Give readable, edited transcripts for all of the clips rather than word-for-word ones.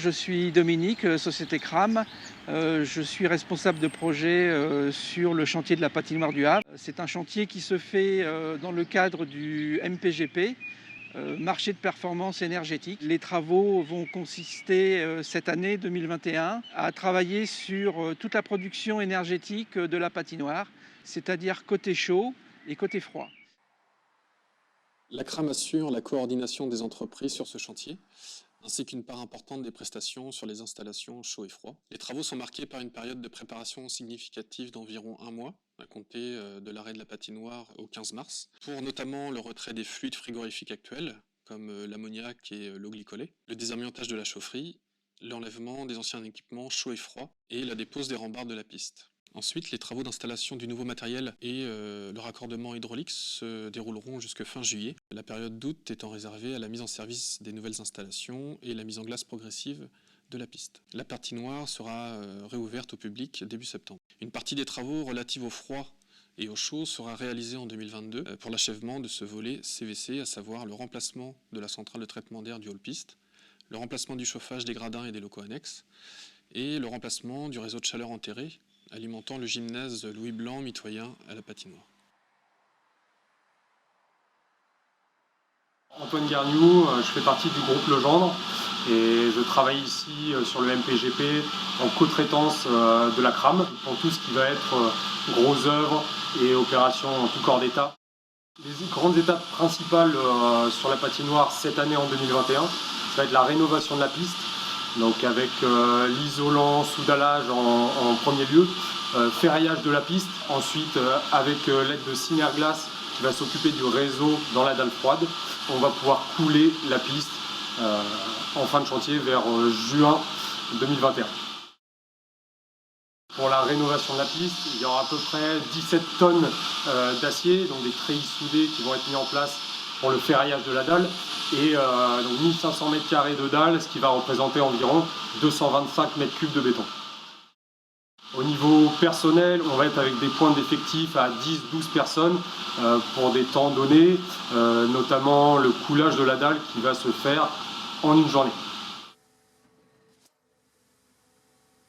je suis Dominique, société Cram. Je suis responsable de projet sur le chantier de la patinoire du Havre. C'est un chantier qui se fait dans le cadre du MPGP, marché de performance énergétique. Les travaux vont consister cette année 2021 à travailler sur toute la production énergétique de la patinoire, c'est-à-dire côté chaud et côté froid. La CRAM assure la coordination des entreprises sur ce chantier, ainsi qu'une part importante des prestations sur les installations chaud et froid. Les travaux sont marqués par une période de préparation significative d'environ 1 mois, à compter de l'arrêt de la patinoire au 15 mars, pour notamment le retrait des fluides frigorifiques actuels, comme l'ammoniac et l'eau glycolée, le désamiantage de la chaufferie, l'enlèvement des anciens équipements chauds et froids, et la dépose des rambardes de la piste. Ensuite, les travaux d'installation du nouveau matériel et le raccordement hydraulique se dérouleront jusque fin juillet, la période d'août étant réservée à la mise en service des nouvelles installations et la mise en glace progressive de la piste. La patinoire sera réouverte au public début septembre. Une partie des travaux relatifs au froid et au chaud sera réalisée en 2022 pour l'achèvement de ce volet CVC, à savoir le remplacement de la centrale de traitement d'air du hall piste, le remplacement du chauffage des gradins et des locaux annexes, et le remplacement du réseau de chaleur enterré alimentant le gymnase Louis Blanc mitoyen à la patinoire. Antoine Garniou, je fais partie du groupe Legendre et je travaille ici sur le MPGP en co-traitance de la CRAM pour tout ce qui va être gros œuvres et opérations en tout corps d'état. Les grandes étapes principales sur la patinoire cette année en 2021, ça va être la rénovation de la piste, donc avec l'isolant, soudalage en premier lieu, ferraillage de la piste, ensuite avec l'aide de Synerglace qui va s'occuper du réseau dans la dalle froide, on va pouvoir couler la piste en fin de chantier vers juin 2021. Pour la rénovation de la piste, il y aura à peu près 17 tonnes d'acier, donc des treillis soudés qui vont être mis en place pour le ferraillage de la dalle, et donc 1500 m² de dalle, ce qui va représenter environ 225 m3 de béton. Au niveau personnel, on va être avec des points d'effectif à 10-12 personnes pour des temps donnés, notamment le coulage de la dalle qui va se faire en une journée.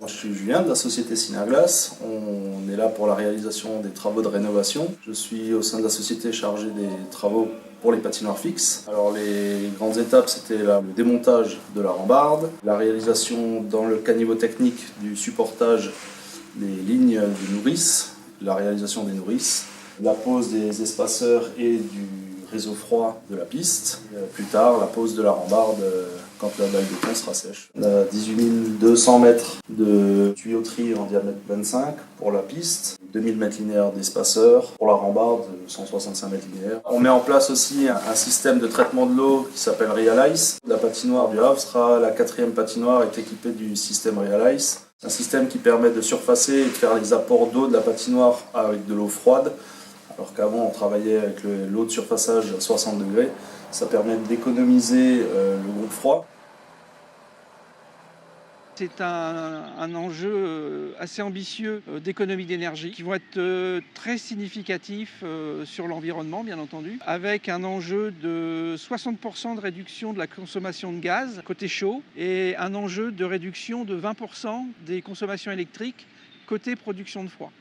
Je suis Julien de la société Synerglace. On est là pour la réalisation des travaux de rénovation. Je suis au sein de la société chargé des travaux pour les patinoires fixes. Alors les grandes étapes, c'était le démontage de la rambarde, la réalisation dans le caniveau technique du supportage des lignes de nourrice, la réalisation des nourrices, la pose des espaceurs et du réseau froid de la piste. Et plus tard, la pose de la rambarde quand la dalle béton sera sèche. On a 18 200 mètres de tuyauterie en diamètre 25 pour la piste, 2000 mètres linéaires d'espaceur pour la rambarde, 165 mètres linéaires. On met en place aussi un système de traitement de l'eau qui s'appelle Realize. La patinoire du Havre sera la 4e patinoire, est équipée du système Realize. Un système qui permet de surfacer et de faire les apports d'eau de la patinoire avec de l'eau froide. Alors qu'avant on travaillait avec l'eau de surfaçage à 60 degrés, ça permet d'économiser le groupe froid. C'est un enjeu assez ambitieux d'économie d'énergie qui vont être très significatifs sur l'environnement bien entendu, avec un enjeu de 60% de réduction de la consommation de gaz côté chaud et un enjeu de réduction de 20% des consommations électriques côté production de froid.